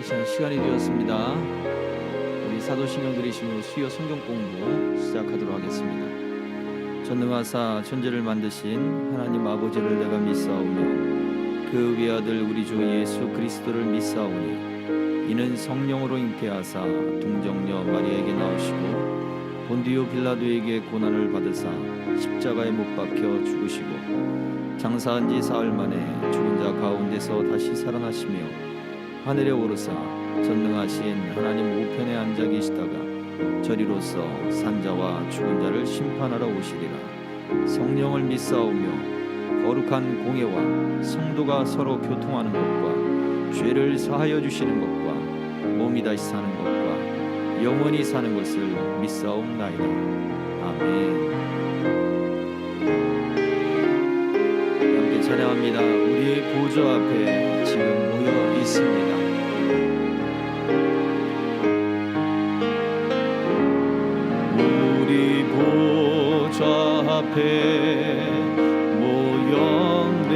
시간이 되었습니다. 우리 사도신경 들으시므로 수요 성경 공부 시작하도록 하겠습니다. 전능하사 천지를 만드신 하나님 아버지를 내가 믿사오며 그 외아들 우리 주 예수 그리스도를 믿사오니 이는 성령으로 잉태하사 동정녀 마리아에게 나오시고 본디오 빌라도에게 고난을 받으사 십자가에 못 박혀 죽으시고 장사한 지 사흘 만에 죽은 자 가운데서 다시 살아나시며 하늘에 오르사 전능하신 하나님 우편에 앉아 계시다가 저리로서 산자와 죽은 자를 심판하러 오시리라. 성령을 믿사오며 거룩한 공예와 성도가 서로 교통하는 것과 죄를 사하여 주시는 것과 몸이 다시 사는 것과 영원히 사는 것을 믿사옵나이다. 아멘. 함께 찬양합니다. 우리의 보좌 앞에 지금 모여 있습니다. 우리 보좌 앞에 모였네.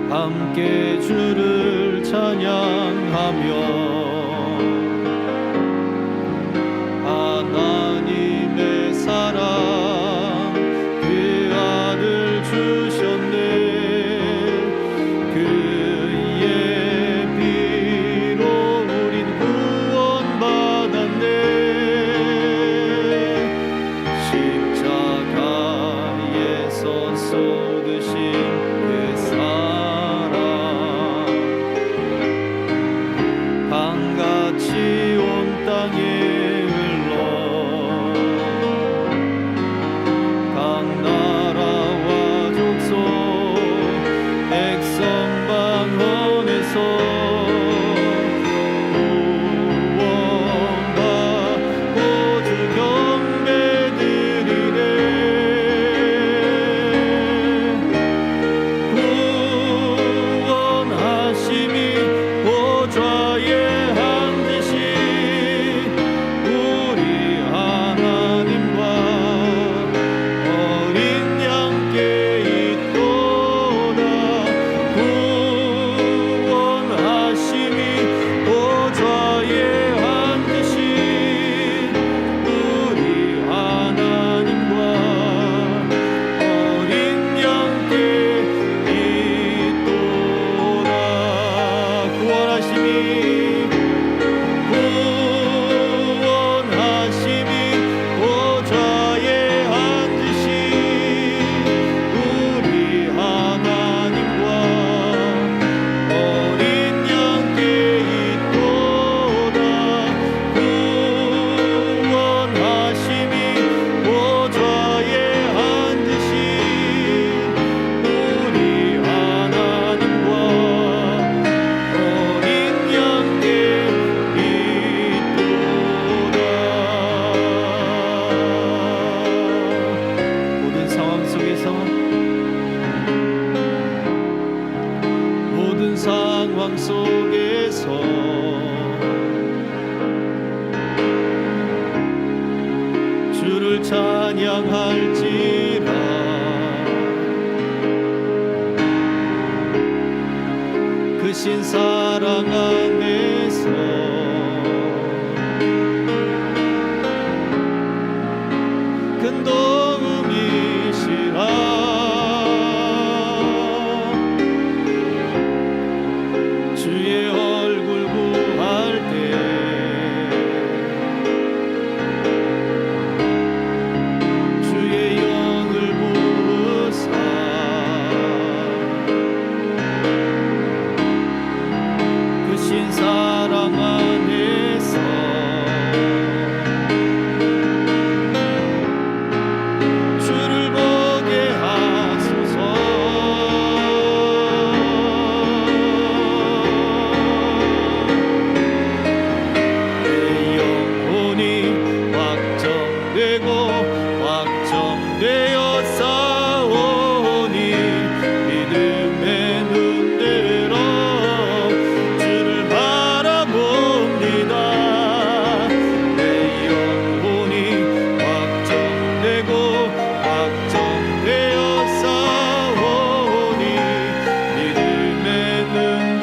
함께 주를 찬양하며 하나님의 사랑 그 아들 주셨네. 그의 피로 우린 구원받았네. 십자가에서 쏟으신 그 사랑 강같이 온 땅에 상황 속에서 주를 찬양할지라. 그 신 사랑 안에서 큰 도움이시라. 주의 얼굴 구할 때 주의 영을 부으사 그 신 사랑 안에서 주를 보게 하소서. 확정되어 싸우니 믿음의 눈 들어 주를 바라봅니다. 내 영혼이 확정되어 싸우니 믿음의 눈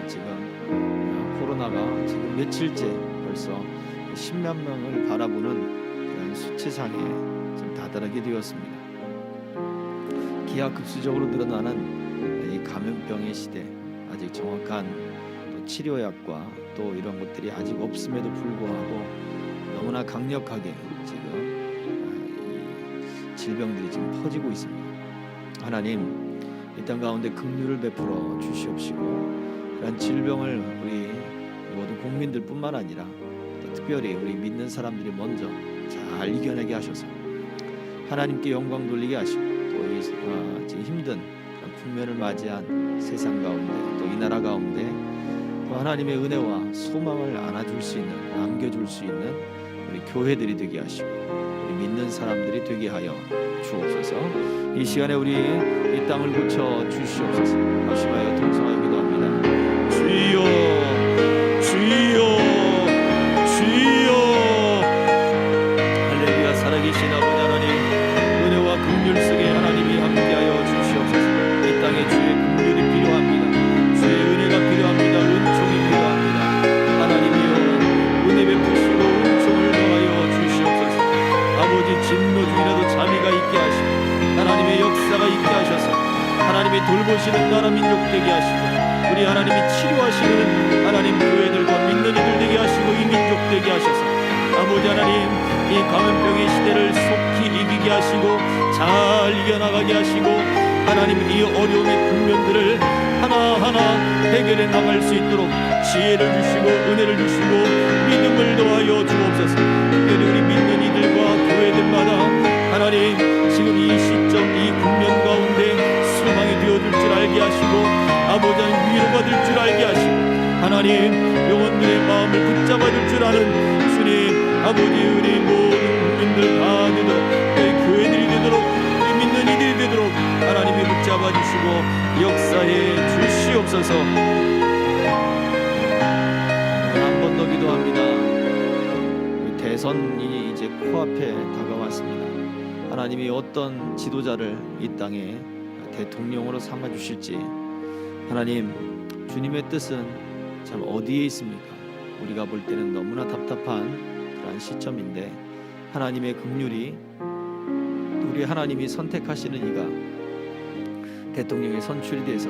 지금 코로나가 지금 며칠째 벌써 10만 명을 바라보는 그런 수치상에 좀 다다르게 되었습니다. 기하급수적으로 늘어나는 이 감염병의 시대, 아직 정확한 또 치료약과 또 이런 것들이 아직 없음에도 불구하고 너무나 강력하게 지금 이 질병들이 지금 퍼지고 있습니다. 하나님, 이 땅 가운데 긍휼을 베풀어 주시옵시고 이런 질병을 우리 모든 국민들뿐만 아니라 또 특별히 우리 믿는 사람들이 먼저 잘 이겨내게 하셔서 하나님께 영광 돌리게 하시고 또 이 지금 힘든 국면을 맞이한 세상 가운데 또 이 나라 가운데 또 하나님의 은혜와 소망을 안아줄 수 있는, 안겨줄 수 있는 우리 교회들이 되게 하시고 우리 믿는 사람들이 되게 하여 주옵소서. 이 시간에 우리 이 땅을 고쳐 주시옵소서. 합심하여 통성하여 기도합니다. 주여, 주여, 주여. 할렐루야. 살아계신 아버지 하나님, 은혜와 긍휼 속에 하나님이 함께하여 주시옵소서. 이 땅에 주의 긍휼이 필요합니다. 주의 은혜가 필요합니다. 은총이 필요합니다. 하나님이여, 은혜 베푸시고 은총을 더하여 주시옵소서. 아버지, 진노 중이라도 자비가 있게 하시고 하나님의 역사가 있게 하셔서 하나님이 돌보시는 나라 민족 되게 하시고 우리 하나님이 치료하시는 하나님 교회들과 믿는 이들 되게 하시고 이 민족 되게 하셔서 아버지 하나님, 이 감염병의 시대를 속히 이기게 하시고 잘 이겨나가게 하시고 하나님, 이 어려움의 국면들을 하나하나 해결해 나갈 수 있도록 지혜를 주시고 은혜를 주시고 믿음을 더하여 주옵소서. 특별히 우리 믿는 이들과 교회들마다 하나님, 지금 이 시점 이 국면 가운데 소망이 되어줄 줄 알게 하시고 아버지 하나님, 위로받을 줄 알게 하시고 하나님, 영혼들의 마음을 붙잡아줄 줄 아는 주님, 아버지, 우리 모든 국민들 다 되도록 저희 교회들이 되도록 우리 믿는 이들이 되도록 하나님이 붙잡아주시고 역사해 주시옵소서. 한 번 더 기도합니다. 대선이 이제 코앞에 다가왔습니다. 하나님이 어떤 지도자를 이 땅에 대통령으로 삼아주실지 하나님, 주님의 뜻은 참 어디에 있습니까? 우리가 볼 때는 너무나 답답한 그러한 시점인데 하나님의 긍휼이 우리 하나님이 선택하시는 이가 대통령에 선출이 돼서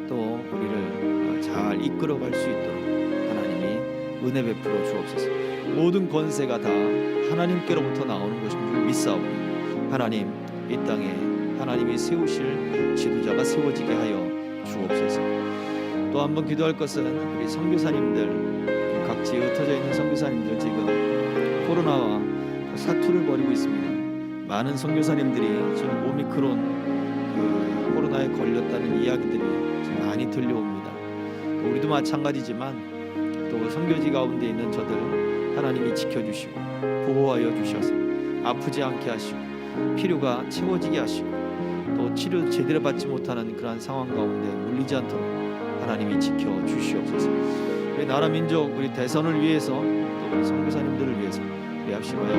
또 우리를 잘 이끌어갈 수 있도록 하나님이 은혜 베풀어 주옵소서. 모든 권세가 다 하나님께로부터 나오는 것인 줄 믿사오니 하나님, 이 땅에 하나님이 세우실 지도자가 세워지게 하여 주옵소서. 또 한번 기도할 것은 우리 선교사님들, 각지에 흩어져 있는 선교사님들 지금 코로나와 사투를 벌이고 있습니다. 많은 선교사님들이 지금 오미크론 코로나에 걸렸다는 이야기들이 지금 많이 들려옵니다. 또 우리도 마찬가지지만 또 선교지 가운데 있는 저들 하나님이 지켜주시고 보호하여 주셔서 아프지 않게 하시고 필요가 채워지게 하시고 또 치료 제대로 받지 못하는 그러한 상황 가운데 물리지 않도록 하나님이 지켜주시옵소서. 우리 나라 민족, 우리 대선을 위해서 또 우리 선교사님들을 위해서 우리 합심하여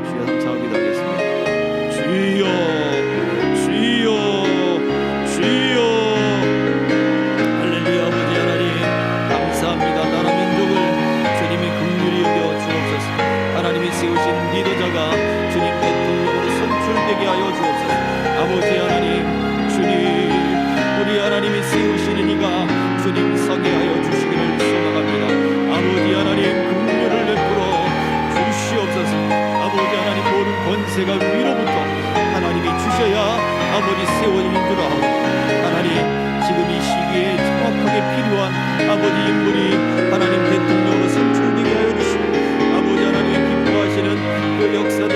주여 삼창하게 되겠습니다. 주여, 주여, 주여. 할렐루야. 아버지 하나님, 감사합니다. 나라 민족을 주님이 긍휼히 여겨 주옵소서. 하나님이 세우신 리더자가 주님 대통령으로 선출되게 하여 주옵소서. 아버지 하나님, 주님, 우리 하나님이 세우시는 이가 주님 서게 하여 주시기를 소망합니다. 아버지 하나님, 긍휼을 베풀어 주시옵소서. 아버지 하나님, 모든 권세가 위로부터 하나님이 주셔야 아버지 세워지는 줄 아오니 하나님, 지금 이 시기에 정확하게 필요한 아버지 인물이 하나님 대통령으로 선출되게 하여 주시고 아버지 하나님 기뻐하시는 그 역사들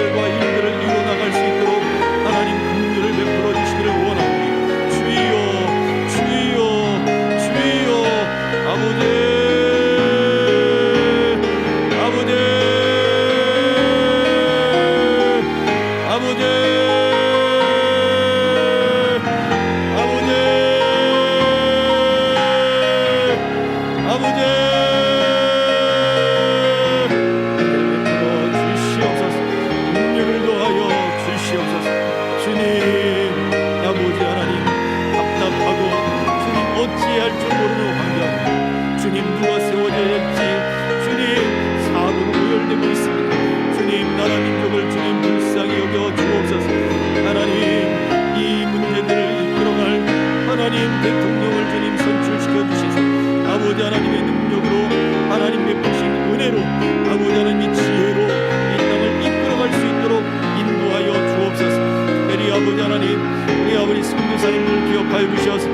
아버지 하나님의 능력으로, 하나님 베푸신 은혜로, 아버지 하나님의 지혜로 이 땅을 이끌어갈 수 있도록 인도하여 주옵소서. 특별히 아버지 하나님, 우리 아버지 선교사님들 기억하여 주셔서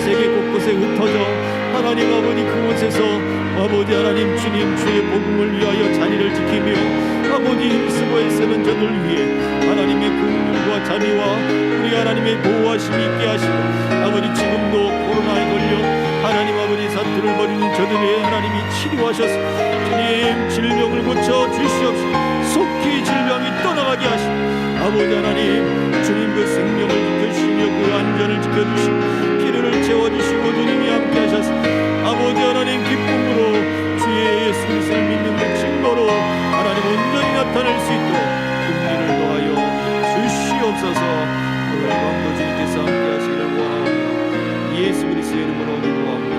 세계 곳곳에 흩어져 하나님 아버지 그곳에서 아버지 하나님 주님 주의 복음을 위하여 자리를 지키며 아버지 힘쓰고 애쓰는 저들 위해 하나님의 긍휼과 자비와 우리 하나님의 보호하심이 있게 하시고, 아버지 지금도 코로나에 걸려 하나님 아버지 사투를 벌이는 저들의 하나님이 치료하셔서 주님 질병을 고쳐 주시옵시고 속히 질병이 떠나가게 하시고, 아버지 하나님 주님 그 생명을 지켜주시며 그 안전을 지켜주시고 기름을 채워주시고 주님이 함께 하셔서 아버지 하나님 기쁨으로 주의 예수 그리스도를 믿는 그 증거로 하나님 온전히 나타낼 수 있도록 긍휼을 더하여 주시옵소서. 오늘 밤도 주님께서 함께 하시기를 원하오며 예수 그리스도의 이름으로 기도합니다.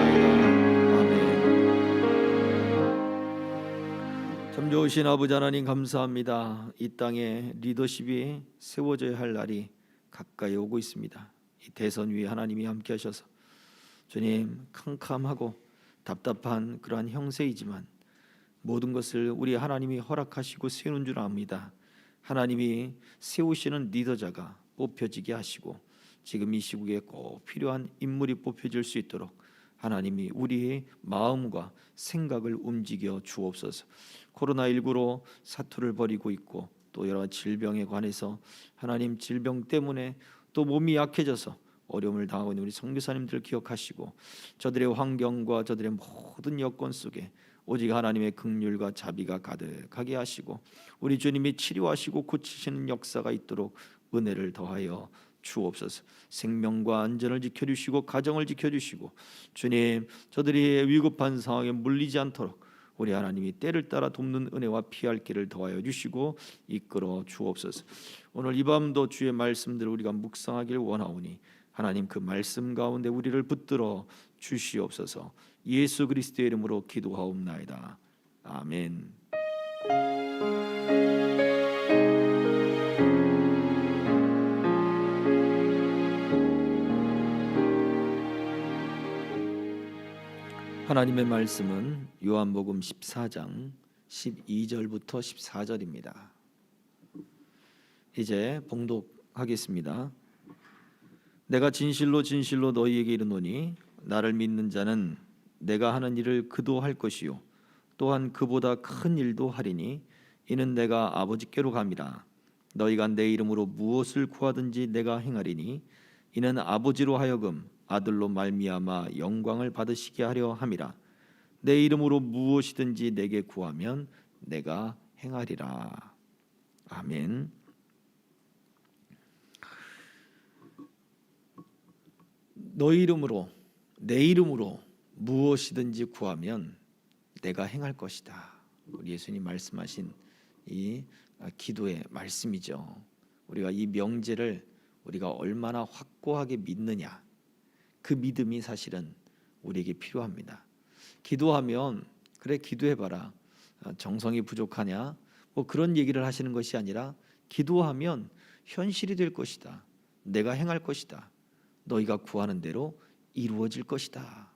아멘. 참 좋으신 아버지 하나님 감사합니다. 이 땅에 리더십이 세워져야 할 날이 가까이 오고 있습니다. 이 대선 위에 하나님이 함께 하셔서 주님 캄캄하고 답답한 그러한 형세이지만 모든 것을 우리 하나님이 허락하시고 세우는 줄 압니다. 하나님이 세우시는 리더자가 뽑혀지게 하시고 지금 이 시국에 꼭 필요한 인물이 뽑혀질 수 있도록 하나님이 우리의 마음과 생각을 움직여 주옵소서. 코로나19로 사투를 벌이고 있고 또 여러 질병에 관해서 하나님 질병 때문에 또 몸이 약해져서 어려움을 당하고 있는 우리 선교사님들 기억하시고 저들의 환경과 저들의 모든 여건 속에 오직 하나님의 긍휼과 자비가 가득하게 하시고 우리 주님이 치료하시고 고치시는 역사가 있도록 은혜를 더하여 주옵소서. 생명과 안전을 지켜주시고 가정을 지켜주시고 주님 저들이 위급한 상황에 물리지 않도록 우리 하나님이 때를 따라 돕는 은혜와 피할 길을 더하여 주시고 이끌어 주옵소서. 오늘 이 밤도 주의 말씀들을 우리가 묵상하기를 원하오니 하나님 그 말씀 가운데 우리를 붙들어 주시옵소서. 예수 그리스도의 이름으로 기도하옵나이다. 아멘. 하나님의 말씀은 요한복음 14장 12절부터 14절입니다. 이제 봉독하겠습니다. 내가 진실로 진실로 너희에게 이르노니 나를 믿는 자는 내가 하는 일을 그도 할 것이요 또한 그보다 큰 일도 하리니 이는 내가 아버지께로 감이라. 너희가 내 이름으로 무엇을 구하든지 내가 행하리니 이는 아버지로 하여금 아들로 말미암아 영광을 받으시게 하려 함이라. 내 이름으로 무엇이든지 내게 구하면 내가 행하리라. 아멘. 너희 이름으로 내 이름으로 무엇이든지 구하면 내가 행할 것이다. 우리 예수님 말씀하신 이 기도의 말씀이죠. 우리가 이 명제를 우리가 얼마나 확고하게 믿느냐, 그 믿음이 사실은 우리에게 필요합니다. 기도하면 그래 기도해봐라, 정성이 부족하냐, 뭐 그런 얘기를 하시는 것이 아니라 기도하면 현실이 될 것이다. 내가 행할 것이다. 너희가 구하는 대로 이루어질 것이다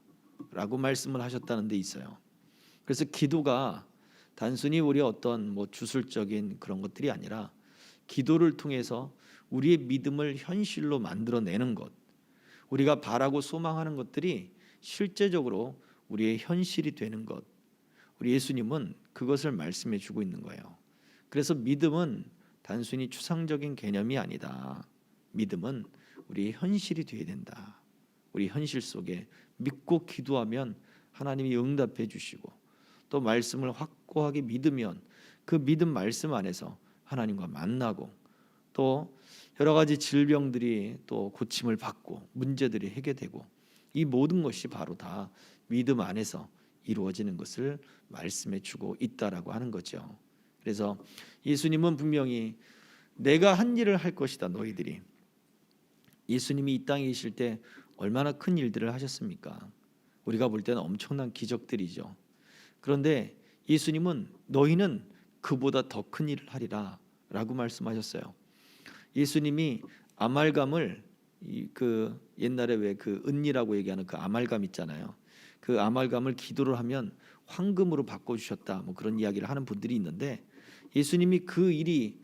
라고 말씀을 하셨다는 데 있어요. 그래서 기도가 단순히 우리의 어떤 뭐 주술적인 그런 것들이 아니라 기도를 통해서 우리의 믿음을 현실로 만들어내는 것, 우리가 바라고 소망하는 것들이 실제적으로 우리의 현실이 되는 것, 우리 예수님은 그것을 말씀해 주고 있는 거예요. 그래서 믿음은 단순히 추상적인 개념이 아니다. 믿음은 우리의 현실이 되어야 된다. 우리 현실 속에 믿고 기도하면 하나님이 응답해 주시고 또 말씀을 확고하게 믿으면 그 믿음 말씀 안에서 하나님과 만나고 또 여러 가지 질병들이 또 고침을 받고 문제들이 해결되고 이 모든 것이 바로 다 믿음 안에서 이루어지는 것을 말씀해 주고 있다라고 하는 거죠. 그래서 예수님은 분명히 내가 한 일을 할 것이다. 너희들이, 예수님이 이 땅에 계실 때 얼마나 큰 일들을 하셨습니까? 우리가 볼 때는 엄청난 기적들이죠. 그런데 예수님은 너희는 그보다 더 큰 일을 하리라 라고 말씀하셨어요. 예수님이 아말감을 그 옛날에 왜 그 은이라고 얘기하는 그 아말감 있잖아요. 그 아말감을 기도를 하면 황금으로 바꿔주셨다, 뭐 그런 이야기를 하는 분들이 있는데, 예수님이 그 일이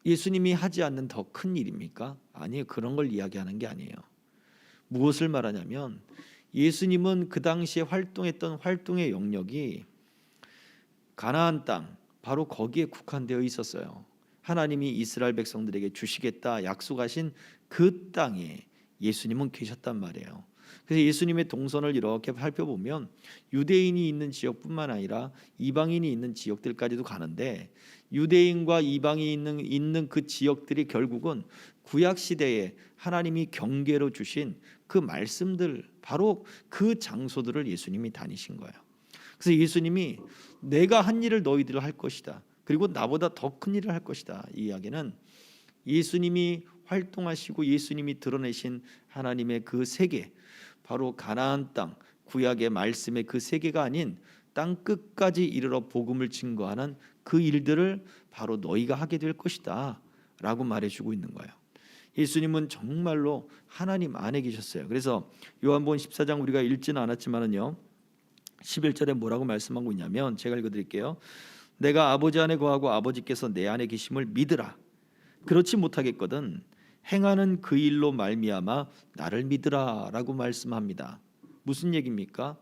예수님이 하지 않는 더 큰 일입니까? 아니에요. 그런 걸 이야기하는 게 아니에요. 무엇을 말하냐면, 예수님은 그 당시에 활동했던 활동의 영역이 가나안 땅, 바로 거기에 국한되어 있었어요. 하나님이 이스라엘 백성들에게 주시겠다 약속하신 그 땅에 예수님은 계셨단 말이에요. 그래서 예수님의 동선을 이렇게 살펴보면 유대인이 있는 지역뿐만 아니라 이방인이 있는 지역들까지도 가는데, 유대인과 이방인이 있는 그 지역들이 결국은 구약 시대에 하나님이 경계로 주신 그 말씀들, 바로 그 장소들을 예수님이 다니신 거예요. 그래서 예수님이 내가 한 일을 너희들 할 것이다, 그리고 나보다 더 큰 일을 할 것이다, 이 이야기는 예수님이 활동하시고 예수님이 드러내신 하나님의 그 세계, 바로 가나안 땅, 구약의 말씀의 그 세계가 아닌 땅 끝까지 이르러 복음을 증거하는 그 일들을 바로 너희가 하게 될 것이다 라고 말해주고 있는 거예요. 예수님은 정말로 하나님 안에 계셨어요. 그래서 요한복음 14장 우리가 읽지는 않았지만은요, 11절에 뭐라고 말씀하고 있냐면, 제가 읽어드릴게요. 내가 아버지 안에 거하고 아버지께서 내 안에 계심을 믿으라. 그렇지 못하겠거든 행하는 그 일로 말미암아 나를 믿으라 라고 말씀합니다. 무슨 얘기입니까?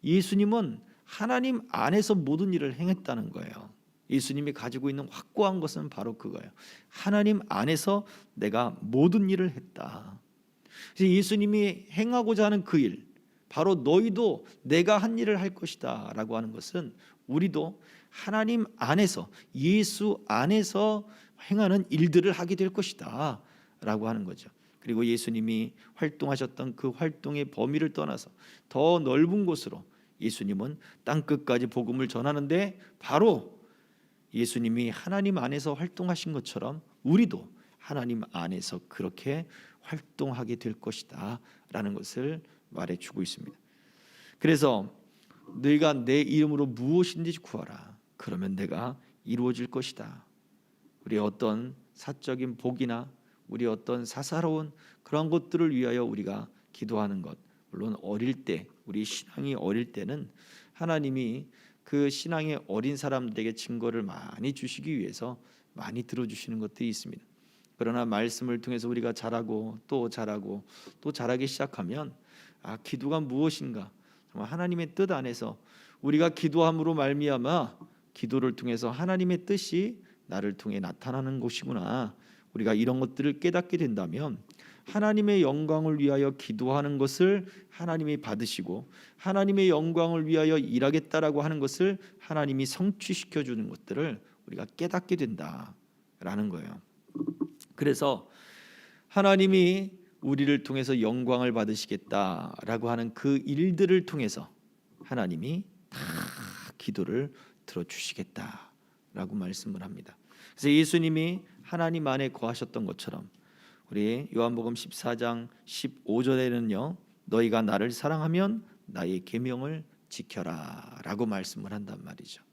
예수님은 하나님 안에서 모든 일을 행했다는 거예요. 예수님이 가지고 있는 확고한 것은 바로 그거예요. 하나님 안에서 내가 모든 일을 했다. 그래서 예수님이 행하고자 하는 그 일, 바로 너희도 내가 한 일을 할 것이다 라고 하는 것은 우리도 하나님 안에서, 예수 안에서 행하는 일들을 하게 될 것이다 라고 하는 거죠. 그리고 예수님이 활동하셨던 그 활동의 범위를 떠나서 더 넓은 곳으로 예수님은 땅끝까지 복음을 전하는데, 바로 예수님이 하나님 안에서 활동하신 것처럼 우리도 하나님 안에서 그렇게 활동하게 될 것이다 라는 것을 말해주고 있습니다. 그래서 너희가 내 이름으로 무엇인지 구하라, 그러면 내가 이루어질 것이다. 우리의 어떤 사적인 복이나 우리 어떤 사사로운 그런 것들을 위하여 우리가 기도하는 것, 물론 어릴 때, 우리 신앙이 어릴 때는 하나님이 그 신앙의 어린 사람들에게 증거를 많이 주시기 위해서 많이 들어주시는 것들이 있습니다. 그러나 말씀을 통해서 우리가 자라고 또 자라고 또 자라기 시작하면, 기도가 무엇인가, 정말 하나님의 뜻 안에서 우리가 기도함으로 말미암아 기도를 통해서 하나님의 뜻이 나를 통해 나타나는 것이구나, 우리가 이런 것들을 깨닫게 된다면 하나님의 영광을 위하여 기도하는 것을 하나님이 받으시고 하나님의 영광을 위하여 일하겠다라고 하는 것을 하나님이 성취시켜 주는 것들을 우리가 깨닫게 된다라는 거예요. 그래서 하나님이 우리를 통해서 영광을 받으시겠다라고 하는 그 일들을 통해서 하나님이 다 기도를 들어주시겠다라고 말씀을 합니다. 그래서 예수님이 하나님 안에 거하셨던 것처럼 우리 요한복음 14장 15절에는요, 너희가 나를 사랑하면 나의 계명을 지켜라 라고 말씀을 한단 말이죠.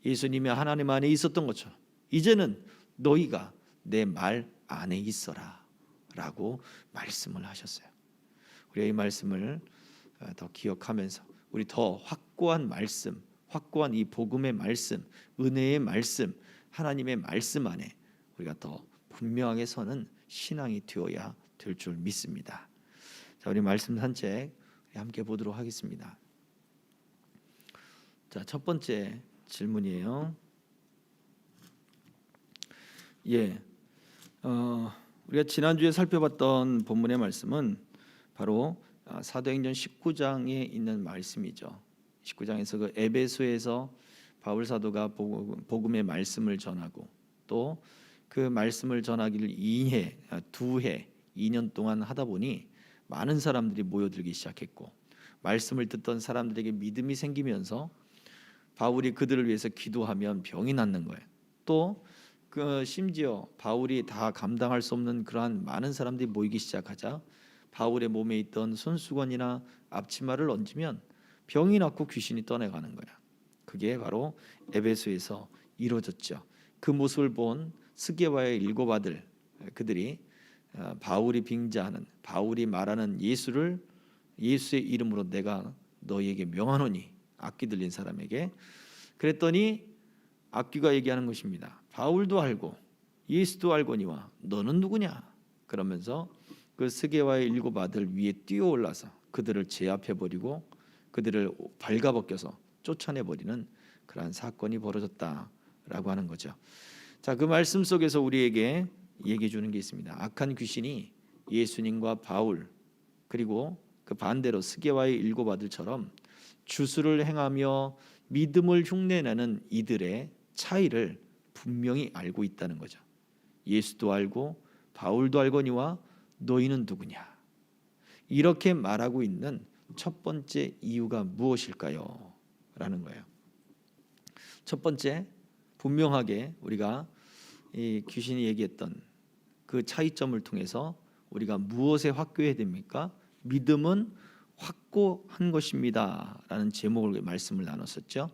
예수님이 하나님 안에 있었던 것처럼 이제는 너희가 내 말 안에 있어라 라고 말씀을 하셨어요. 우리가 이 말씀을 더 기억하면서 우리 더 확고한 말씀, 확고한 이 복음의 말씀, 은혜의 말씀, 하나님의 말씀 안에 우리가 더 분명하게 서는 신앙이 되어야 될 줄 믿습니다. 자, 우리 말씀 산책 함께 보도록 하겠습니다. 자, 첫 번째 질문이에요. 우리가 지난주에 살펴봤던 본문의 말씀은 바로 사도행전 19장에 있는 말씀이죠. 19장에서 그 에베소에서 바울 사도가 복음의 말씀을 전하고 또 그 말씀을 전하기를 2년 동안 하다 보니 많은 사람들이 모여들기 시작했고, 말씀을 듣던 사람들에게 믿음이 생기면서 바울이 그들을 위해서 기도하면 병이 낫는 거예요. 또 심지어 바울이 다 감당할 수 없는 그러한 많은 사람들이 모이기 시작하자 바울의 몸에 있던 손수건이나 앞치마를 얹으면 병이 낫고 귀신이 떠나가는 거야. 그게 바로 에베소에서 이루어졌죠. 그 모습을 본 스게와의 일곱 아들, 그들이 바울이 빙자하는, 바울이 말하는 예수의 이름으로 내가 너희에게 명하노니, 악귀 들린 사람에게. 그랬더니 악귀가 얘기하는 것입니다. 바울도 알고 예수도 알거니와 너는 누구냐? 그러면서 그 스게와의 7 아들 위에 뛰어올라서 그들을 제압해버리고 그들을 발가벗겨서 쫓아내버리는 그러한 사건이 벌어졌다라고 하는 거죠. 자, 그 말씀 속에서 우리에게 얘기해 주는 게 있습니다. 악한 귀신이 예수님과 바울 그리고 그 반대로 스게와의 7 아들처럼 주술을 행하며 믿음을 흉내내는 이들의 차이를 분명히 알고 있다는 거죠. 예수도 알고 바울도 알거니와 너희는 누구냐? 이렇게 말하고 있는 첫 번째 이유가 무엇일까요? 라는 거예요. 첫 번째, 분명하게 우리가 이 귀신이 얘기했던 그 차이점을 통해서 우리가 무엇에 확고해야 됩니까? 믿음은 확고한 것입니다 라는 제목을 말씀을 나눴었죠.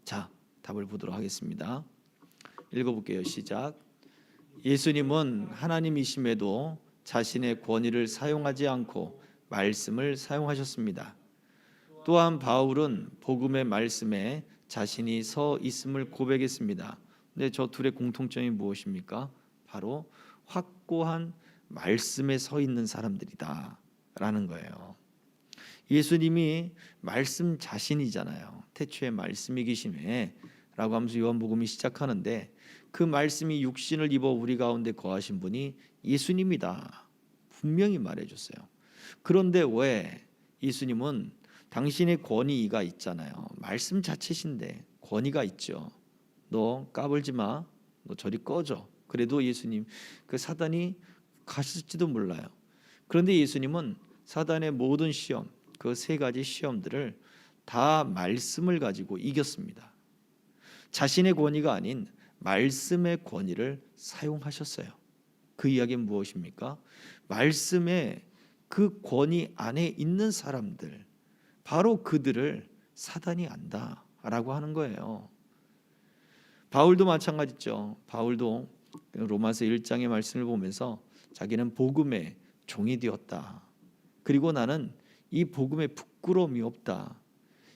자, 답을 보도록 하겠습니다. 읽어볼게요. 시작. 예수님은 하나님이심에도 자신의 권위를 사용하지 않고 말씀을 사용하셨습니다. 또한 바울은 복음의 말씀에 자신이 서 있음을 고백했습니다. 근데 저 둘의 공통점이 무엇입니까? 바로 확고한 말씀에 서 있는 사람들이다 라는 거예요. 예수님이 말씀 자신이잖아요. 태초에 말씀이 계시네 라고 하면서 요한복음이 시작하는데 그 말씀이 육신을 입어 우리 가운데 거하신 분이 예수님이다 분명히 말해줬어요. 그런데 왜 예수님은 당신의 권위가 있잖아요. 말씀 자체신데 권위가 있죠. 너 까불지 마. 너 저리 꺼져. 그래도 예수님 그 사단이 가실지도 몰라요. 그런데 예수님은 사단의 모든 시험 그 3가지 시험들을 다 말씀을 가지고 이겼습니다. 자신의 권위가 아닌 말씀의 권위를 사용하셨어요. 그 이야기는 무엇입니까? 말씀의 그 권위 안에 있는 사람들 바로 그들을 사단이 안다라고 하는 거예요. 바울도 마찬가지죠. 바울도 로마서 1장의 말씀을 보면서 자기는 복음의 종이 되었다. 그리고 나는 이 복음에 부끄러움이 없다.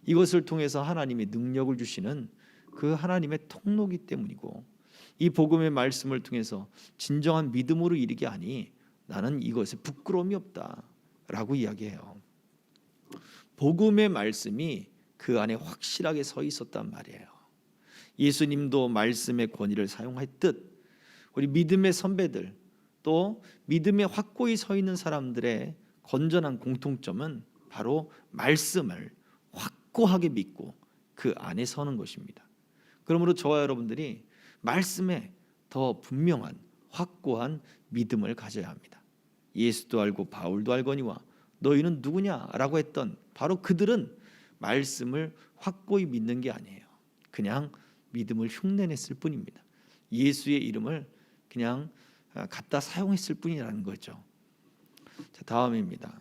이것을 통해서 하나님이 능력을 주시는 그 하나님의 통로이기 때문이고 이 복음의 말씀을 통해서 진정한 믿음으로 이르게 하니 나는 이것에 부끄러움이 없다라고 이야기해요. 복음의 말씀이 그 안에 확실하게 서 있었단 말이에요. 예수님도 말씀의 권위를 사용했듯 우리 믿음의 선배들 또 믿음에 확고히 서 있는 사람들의 건전한 공통점은 바로 말씀을 확고하게 믿고 그 안에 서는 것입니다. 그러므로 저와 여러분들이 말씀에 더 분명한 확고한 믿음을 가져야 합니다. 예수도 알고 바울도 알거니와 너희는 누구냐라고 했던 바로 그들은 말씀을 확고히 믿는 게 아니에요. 그냥 믿음을 흉내냈을 뿐입니다. 예수의 이름을 그냥 갖다 사용했을 뿐이라는 거죠. 자, 다음입니다.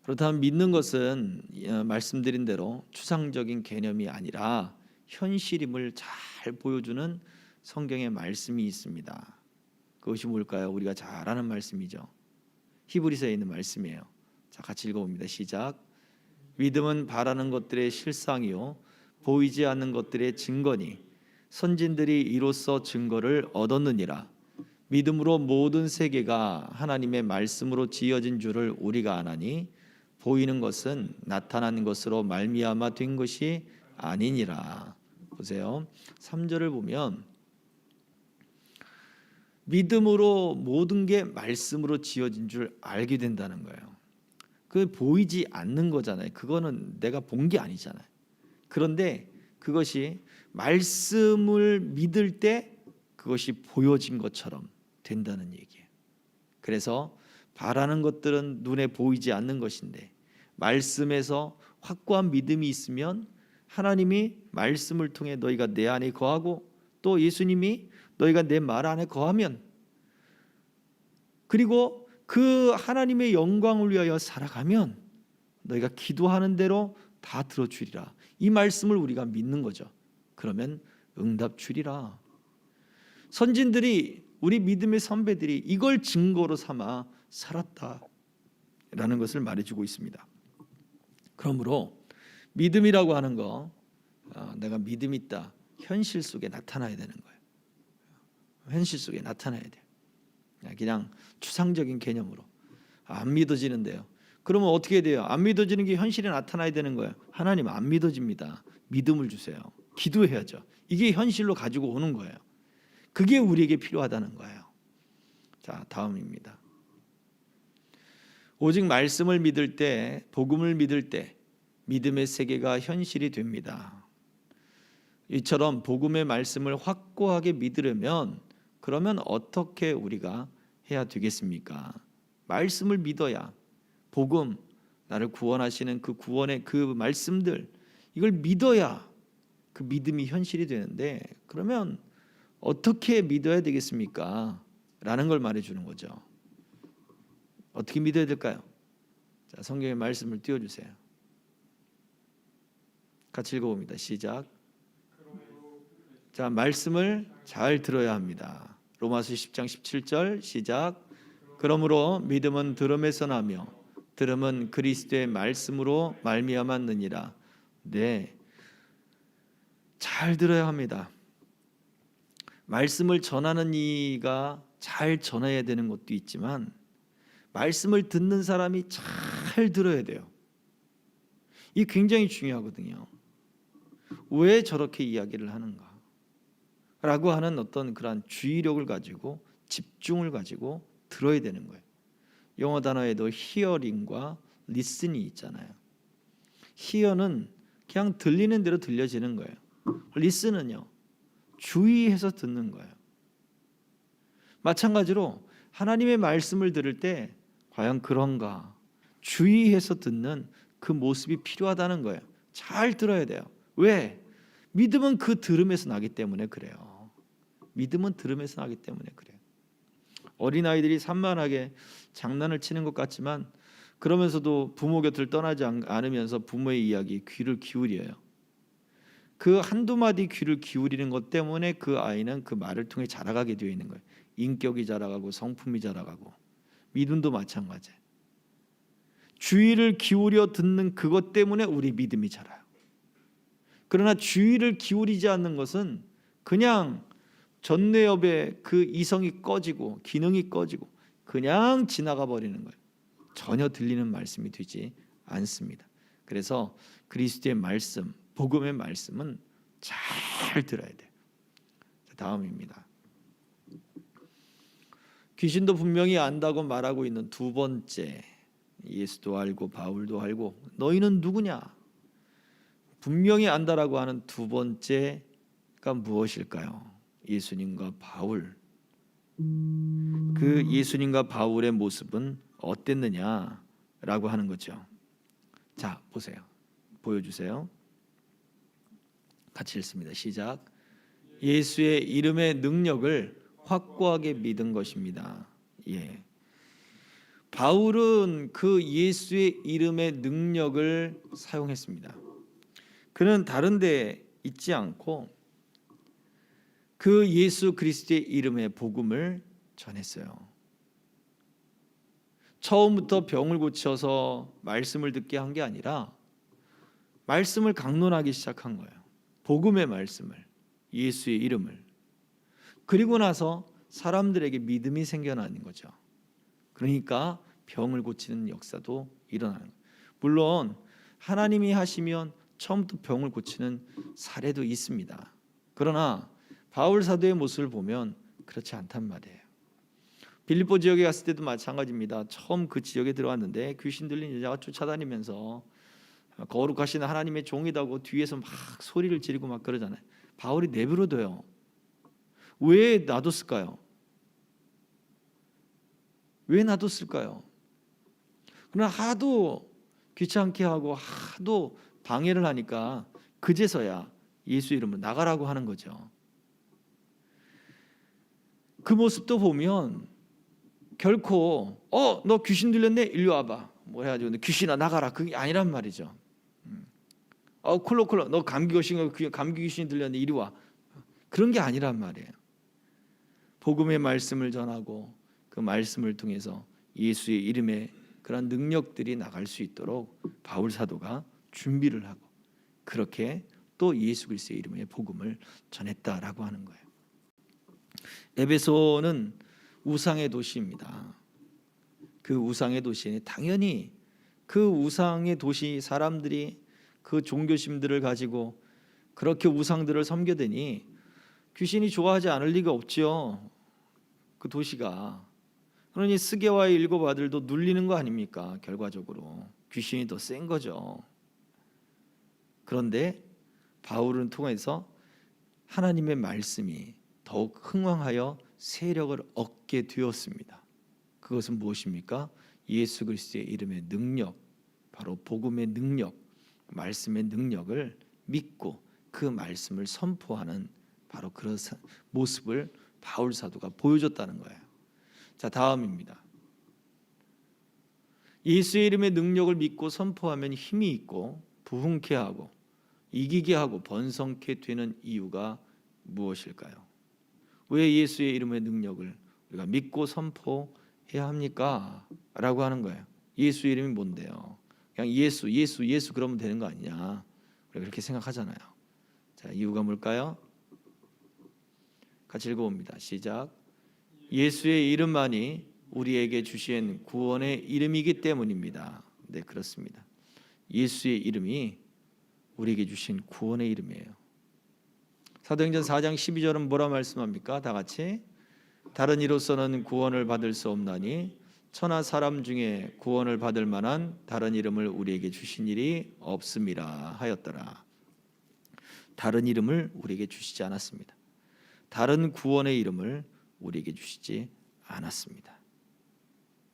그렇다면 믿는 것은 말씀드린 대로 추상적인 개념이 아니라 현실임을 잘 보여주는 성경의 말씀이 있습니다. 그것이 뭘까요? 우리가 잘 아는 말씀이죠. 히브리서에 있는 말씀이에요. 자, 같이 읽어봅니다. 시작. 믿음은 바라는 것들의 실상이요 보이지 않는 것들의 증거니 선진들이 이로써 증거를 얻었느니라. 믿음으로 모든 세계가 하나님의 말씀으로 지어진 줄을 우리가 아나니 보이는 것은 나타난 것으로 말미암아 된 것이 아니니라. 보세요. 3절을 보면 믿음으로 모든 게 말씀으로 지어진 줄 알게 된다는 거예요. 그 보이지 않는 거잖아요. 그거는 내가 본 게 아니잖아요. 그런데 그것이 말씀을 믿을 때 그것이 보여진 것처럼 된다는 얘기예요. 그래서 바라는 것들은 눈에 보이지 않는 것인데 말씀에서 확고한 믿음이 있으면 하나님이 말씀을 통해 너희가 내 안에 거하고 또 예수님이 너희가 내 말 안에 거하면 그리고 그 하나님의 영광을 위하여 살아가면 너희가 기도하는 대로 다 들어주리라. 이 말씀을 우리가 믿는 거죠. 그러면 응답 주리라. 선진들이 우리 믿음의 선배들이 이걸 증거로 삼아 살았다라는 것을 말해주고 있습니다. 그러므로 믿음이라고 하는 거, 내가 믿음 있다, 현실 속에 나타나야 되는 거예요. 현실 속에 나타나야 돼요. 그냥 추상적인 개념으로 안 믿어지는데요. 그러면 어떻게 돼요? 안 믿어지는 게 현실에 나타나야 되는 거예요. 하나님 안 믿어집니다. 믿음을 주세요. 기도해야죠. 이게 현실로 가지고 오는 거예요. 그게 우리에게 필요하다는 거예요. 자, 다음입니다. 오직 말씀을 믿을 때, 복음을 믿을 때 믿음의 세계가 현실이 됩니다. 이처럼 복음의 말씀을 확고하게 믿으려면 그러면 어떻게 우리가 해야 되겠습니까? 말씀을 믿어야 복음, 나를 구원하시는 그 구원의 그 말씀들, 이걸 믿어야 그 믿음이 현실이 되는데, 그러면 어떻게 믿어야 되겠습니까? 라는 걸 말해주는 거죠. 어떻게 믿어야 될까요? 자, 성경의 말씀을 띄워주세요. 같이 읽어봅니다. 시작. 자, 말씀을 잘 들어야 합니다. 로마서 10장 17절 시작. 그러므로 믿음은 들음에서 나며 들음은 그리스도의 말씀으로 말미암았느니라. 네, 잘 들어야 합니다. 말씀을 전하는 이가 잘 전해야 되는 것도 있지만 말씀을 듣는 사람이 잘 들어야 돼요. 이게 굉장히 중요하거든요. 왜 저렇게 이야기를 하는가? 라고 하는 어떤 그런 주의력을 가지고 집중을 가지고 들어야 되는 거예요. 영어 단어에도 hearing과 listen이 있잖아요. hear는 그냥 들리는 대로 들려지는 거예요. listen은요, 주의해서 듣는 거예요. 마찬가지로 하나님의 말씀을 들을 때 과연 그런가 주의해서 듣는 그 모습이 필요하다는 거예요. 잘 들어야 돼요. 왜? 믿음은 그 들음에서 나기 때문에 그래요. 믿음은 들음에서 나기 때문에 그래요. 어린아이들이 산만하게 장난을 치는 것 같지만 그러면서도 부모 곁을 떠나지 않으면서 부모의 이야기에 귀를 기울여요. 그 한두 마디 귀를 기울이는 것 때문에 그 아이는 그 말을 통해 자라가게 되어 있는 거예요. 인격이 자라가고 성품이 자라가고, 믿음도 마찬가지예요. 주의를 기울여 듣는 그것 때문에 우리 믿음이 자라요. 그러나 주의를 기울이지 않는 것은 그냥 전뇌엽의 그 이성이 꺼지고 기능이 꺼지고 그냥 지나가 버리는 거예요. 전혀 들리는 말씀이 되지 않습니다. 그래서 그리스도의 말씀, 복음의 말씀은 잘 들어야 돼요. 다음입니다. 귀신도 분명히 안다고 말하고 있는 두 번째, 예수도 알고 바울도 알고 너희는 누구냐? 분명히 안다라고 하는 두 번째가 무엇일까요? 예수님과 바울. 그 예수님과 바울의 모습은 어땠느냐라고 하는 거죠. 자, 보세요. 보여주세요. 같이 읽습니다. 시작. 예수의 이름의 능력을 확고하게 믿은 것입니다. 예. 바울은 그 예수의 이름의 능력을 사용했습니다. 그는 다른 데 있지 않고 그 예수 그리스도의 이름의 복음을 전했어요. 처음부터 병을 고쳐서 말씀을 듣게 한 게 아니라 말씀을 강론하기 시작한 거예요. 복음의 말씀을, 예수의 이름을. 그리고 나서 사람들에게 믿음이 생겨나는 거죠. 그러니까 병을 고치는 역사도 일어나는 거예요. 물론 하나님이 하시면 처음부터 병을 고치는 사례도 있습니다. 그러나 바울 사도의 모습을 보면 그렇지 않단 말이에요. 빌립보 지역에 갔을 때도 마찬가지입니다. 처음 그 지역에 들어왔는데 귀신 들린 여자가 쫓아다니면서 거룩하신 하나님의 종이다고 뒤에서 막 소리를 지르고 막 그러잖아요. 바울이 내버려둬요. 왜 놔뒀을까요? 왜 놔뒀을까요? 그러나 하도 귀찮게 하고 하도 방해를 하니까 그제서야 예수 이름으로 나가라고 하는 거죠. 그 모습도 보면 결코 너 귀신 들렸네? 일로 와봐. 뭐 해가지고 귀신아 나가라. 그게 아니란 말이죠. 콜로 너 감기 귀신이 들렸네. 이리 와. 그런 게 아니란 말이에요. 복음의 말씀을 전하고 그 말씀을 통해서 예수의 이름의 그런 능력들이 나갈 수 있도록 바울 사도가 준비를 하고 그렇게 또 예수 그리스도의 이름의 복음을 전했다라고 하는 거예요. 에베소는 우상의 도시입니다. 그 우상의 도시에 당연히 그 우상의 도시 사람들이 그 종교심들을 가지고 그렇게 우상들을 섬겨대니 귀신이 좋아하지 않을 리가 없지요. 그 도시가. 그러니 스게와의 일곱 아들도 눌리는 거 아닙니까? 결과적으로 귀신이 더 센 거죠. 그런데 바울은 통해서 하나님의 말씀이 더욱 흥왕하여 세력을 얻게 되었습니다. 그것은 무엇입니까? 예수 그리스도의 이름의 능력, 바로 복음의 능력, 말씀의 능력을 믿고 그 말씀을 선포하는 바로 그런 모습을 바울 사도가 보여줬다는 거예요. 자, 다음입니다. 예수의 이름의 능력을 믿고 선포하면 힘이 있고 부흥케 하고 이기게 하고 번성케 되는 이유가 무엇일까요? 왜 예수의 이름의 능력을 우리가 믿고 선포해야 합니까? 라고 하는 거예요. 예수의 이름이 뭔데요? 그냥 예수 그러면 되는 거 아니냐? 우리가 그렇게 생각하잖아요. 자, 이유가 뭘까요? 같이 읽어봅니다. 시작. 예수의 이름만이 우리에게 주신 구원의 이름이기 때문입니다. 네, 그렇습니다. 예수의 이름이 우리에게 주신 구원의 이름이에요. 사도행전 4장 12절은 뭐라 말씀합니까? 다 같이. 다른 이로서는 구원을 받을 수 없나니 천하 사람 중에 구원을 받을 만한 다른 이름을 우리에게 주신 일이 없음이라 하였더라. 다른 이름을 우리에게 주시지 않았습니다. 다른 구원의 이름을 우리에게 주시지 않았습니다.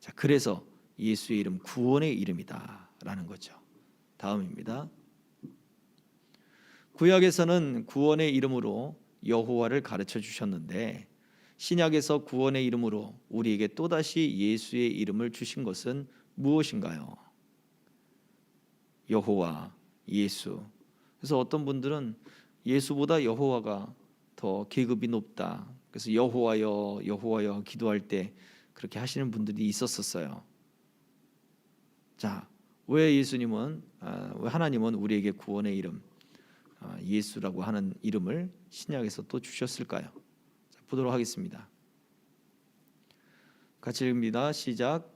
자, 그래서 예수의 이름 구원의 이름이다라는 거죠. 다음입니다. 구약에서는 구원의 이름으로 여호와를 가르쳐 주셨는데 신약에서 구원의 이름으로 우리에게 또다시 예수의 이름을 주신 것은 무엇인가요? 여호와, 예수. 그래서 어떤 분들은 예수보다 여호와가 더 계급이 높다. 그래서 여호와여, 여호와여 기도할 때 그렇게 하시는 분들이 있었어요. 자, 왜 왜 하나님은 우리에게 구원의 이름 예수라고 하는 이름을 신약에서 또 주셨을까요? 자, 보도록 하겠습니다. 같이 읽습니다. 시작.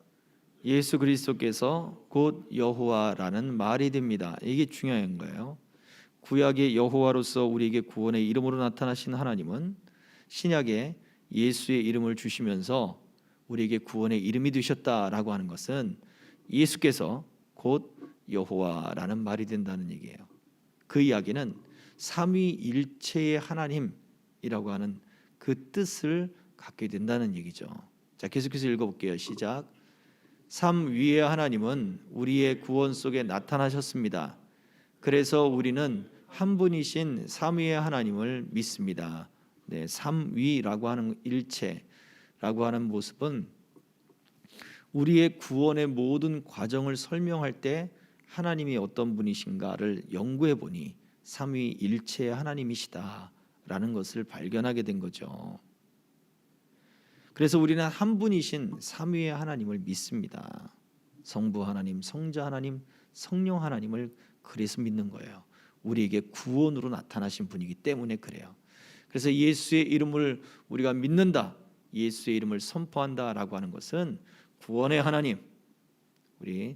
예수 그리스도께서 곧 여호와라는 말이 됩니다. 이게 중요한 거예요. 구약의 여호와로서 우리에게 구원의 이름으로 나타나신 하나님은 신약에 예수의 이름을 주시면서 우리에게 구원의 이름이 되셨다라고 하는 것은 예수께서 곧 여호와라는 말이 된다는 얘기예요. 그 이야기는 삼위일체의 하나님이라고 하는 그 뜻을 갖게 된다는 얘기죠. 자, 계속해서 읽어볼게요. 시작. 삼위의 하나님은 우리의 구원 속에 나타나셨습니다. 그래서 우리는 한 분이신 삼위의 하나님을 믿습니다. 네, 삼위라고 하는 일체라고 하는 모습은 우리의 구원의 모든 과정을 설명할 때 하나님이 어떤 분이신가를 연구해 보니 삼위일체의 하나님이시다라는 것을 발견하게 된 거죠. 그래서 우리는 한 분이신 삼위의 하나님을 믿습니다. 성부 하나님, 성자 하나님, 성령 하나님을 그래서 믿는 거예요. 우리에게 구원으로 나타나신 분이기 때문에 그래요. 그래서 예수의 이름을 우리가 믿는다, 예수의 이름을 선포한다라고 하는 것은 구원의 하나님, 우리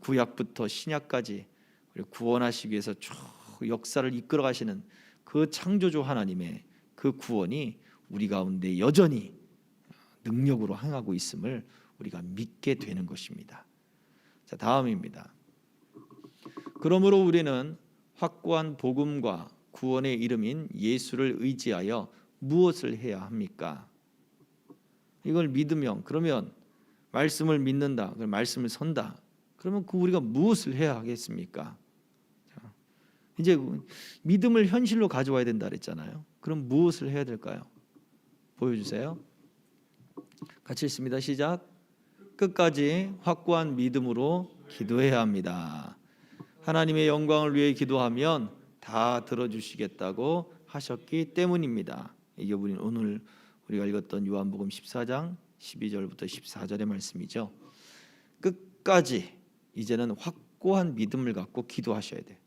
구약부터 신약까지 우리 구원하시기 위해서 쭉 역사를 이끌어 가시는 그 창조주 하나님의 그 구원이 우리 가운데 여전히 능력으로 행하고 있음을 우리가 믿게 되는 것입니다. 자, 다음입니다. 그러므로 우리는 확고한 복음과 구원의 이름인 예수를 의지하여 무엇을 해야 합니까? 이걸 믿으면, 그러면 말씀을 믿는다, 말씀을 선다, 그러면 우리가 무엇을 해야 하겠습니까? 자, 이제 믿음을 현실로 가져와야 된다 그랬잖아요. 그럼 무엇을 해야 될까요? 보여주세요. 같이 읽습니다. 시작. 끝까지 확고한 믿음으로 기도해야 합니다. 하나님의 영광을 위해 기도하면 다 들어주시겠다고 하셨기 때문입니다. 이게 오늘 우리가 읽었던 요한복음 14장 12절부터 14절의 말씀이죠. 끝까지 이제는 확고한 믿음을 갖고 기도하셔야 돼요.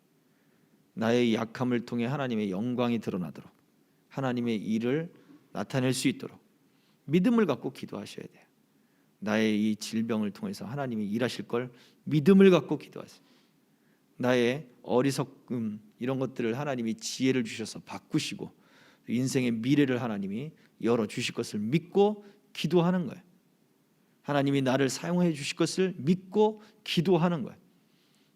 나의 약함을 통해 하나님의 영광이 드러나도록, 하나님의 일을 나타낼 수 있도록 믿음을 갖고 기도하셔야 돼요. 나의 이 질병을 통해서 하나님이 일하실 걸 믿음을 갖고 기도하세요. 나의 어리석음 이런 것들을 하나님이 지혜를 주셔서 바꾸시고 인생의 미래를 하나님이 열어주실 것을 믿고 기도하는 거예요. 하나님이 나를 사용해 주실 것을 믿고 기도하는 거예요.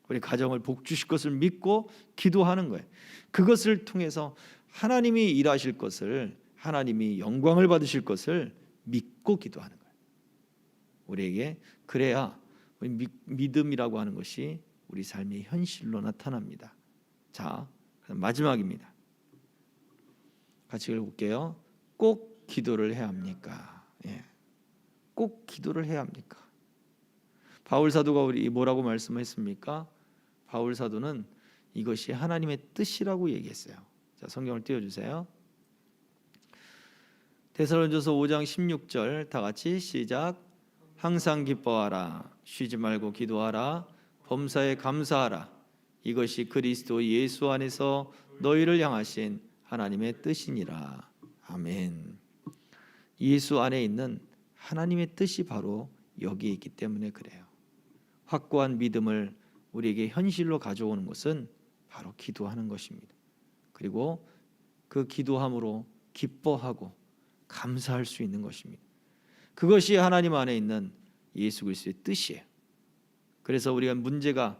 우리 가정을 복 주실 것을 믿고 기도하는 거예요. 그것을 통해서 하나님이 일하실 것을, 하나님이 영광을 받으실 것을 믿고 기도하는 거예요. 우리에게 그래야 믿음이라고 하는 것이 우리 삶의 현실로 나타납니다. 자, 마지막입니다. 같이 읽어볼게요. 꼭 기도를 해야 합니까? 꼭 기도를 해야 합니까? 바울 사도가 우리 뭐라고 말씀했습니까? 바울 사도는 이것이 하나님의 뜻이라고 얘기했어요. 자, 성경을 띄워주세요. 데살로니가서 5장 16절 다 같이 시작. 항상 기뻐하라, 쉬지 말고 기도하라, 범사에 감사하라. 이것이 그리스도 예수 안에서 너희를 향하신 하나님의 뜻이니라. 아멘. 예수 안에 있는 하나님의 뜻이 바로 여기에 있기 때문에 그래요. 확고한 믿음을 우리에게 현실로 가져오는 것은 바로 기도하는 것입니다. 그리고 그 기도함으로 기뻐하고 감사할 수 있는 것입니다. 그것이 하나님 안에 있는 예수 그리스도의 뜻이에요. 그래서 우리가 문제가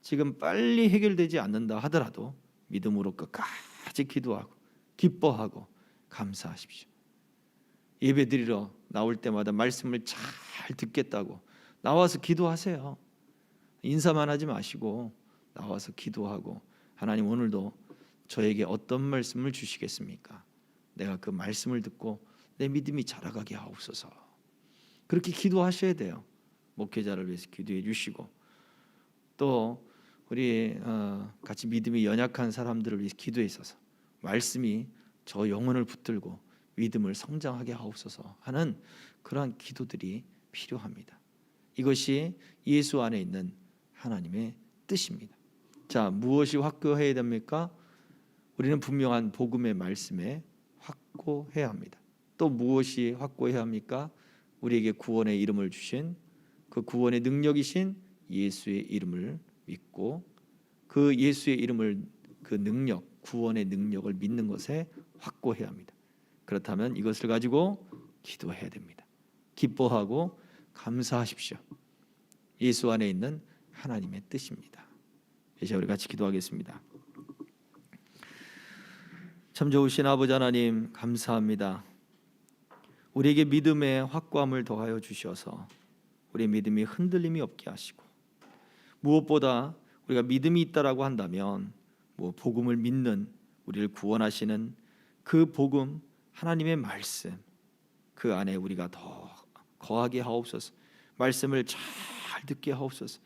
지금 빨리 해결되지 않는다 하더라도 믿음으로 끝까지 기도하고 기뻐하고 감사하십시오. 예배드리러 나올 때마다 말씀을 잘 듣겠다고 나와서 기도하세요. 인사만 하지 마시고 나와서 기도하고, 하나님 오늘도 저에게 어떤 말씀을 주시겠습니까? 내가 그 말씀을 듣고 내 믿음이 자라가게 하옵소서. 그렇게 기도하셔야 돼요. 목회자를 위해서 기도해 주시고, 또 우리 같이 믿음이 연약한 사람들을 위해서 기도해 있어서 말씀이 저 영혼을 붙들고 믿음을 성장하게 하옵소서 하는 그러한 기도들이 필요합니다. 이것이 예수 안에 있는 하나님의 뜻입니다. 자, 무엇이 확고해야 됩니까? 우리는 분명한 복음의 말씀에 확고해야 합니다. 또 무엇이 확고해야 합니까? 우리에게 구원의 이름을 주신 그 구원의 능력이신 예수의 이름을 믿고 그 예수의 이름을, 그 능력, 구원의 능력을 믿는 것에 확고해야 합니다. 그렇다면 이것을 가지고 기도해야 됩니다. 기뻐하고 감사하십시오. 예수 안에 있는 하나님의 뜻입니다. 이제 우리 같이 기도하겠습니다. 참 좋으신 아버지 하나님, 감사합니다. 우리에게 믿음의 확고함을 더하여 주셔서 우리의 믿음이 흔들림이 없게 하시고, 무엇보다 우리가 믿음이 있다라고 한다면 복음을 믿는, 우리를 구원하시는 그 복음, 하나님의 말씀, 그 안에 우리가 더 거하게 하옵소서. 말씀을 잘 듣게 하옵소서.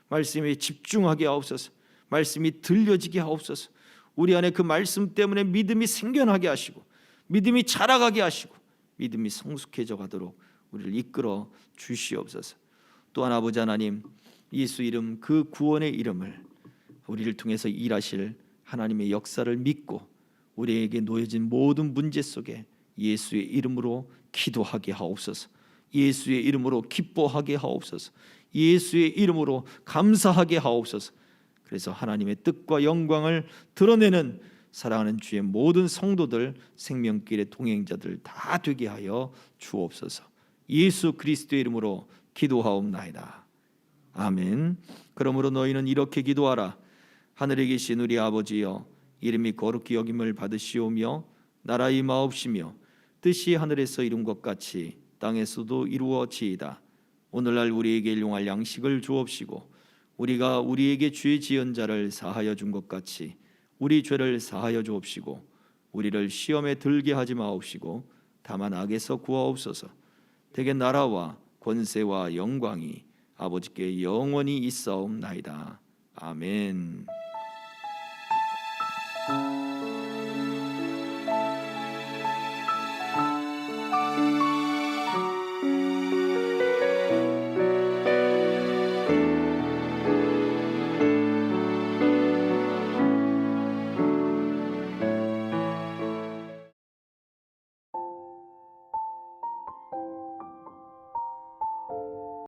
말씀에 집중하게 하옵소서. 말씀이 들려지게 하옵소서. 우리 안에 그 말씀 때문에 믿음이 생겨나게 하시고, 믿음이 자라가게 하시고, 믿음이 성숙해져 가도록 우리를 이끌어 주시옵소서. 또한 아버지 하나님, 예수 이름, 그 구원의 이름을 우리를 통해서 일하실 하나님의 역사를 믿고 우리에게 놓여진 모든 문제 속에 예수의 이름으로 기도하게 하옵소서. 예수의 이름으로 기뻐하게 하옵소서. 예수의 이름으로 감사하게 하옵소서. 그래서 하나님의 뜻과 영광을 드러내는 사랑하는 주의 모든 성도들, 생명길의 동행자들 다 되게 하여 주옵소서. 예수 그리스도의 이름으로 기도하옵나이다. 아멘. 그러므로 너희는 이렇게 기도하라. 하늘에 계신 우리 아버지여, 이름이 거룩히 여김을 받으시오며 나라 임하옵시며 뜻이 하늘에서 이룬 것 같이 땅에서도 이루어지이다. 오늘날 우리에게 일용할 양식을 주옵시고 우리가 우리에게 죄 지은 자를 사하여 준 것 같이 우리 죄를 사하여 주옵시고 우리를 시험에 들게 하지 마옵시고 다만 악에서 구하옵소서. 대개 나라와 권세와 영광이 아버지께 영원히 있사옵나이다. 아멘.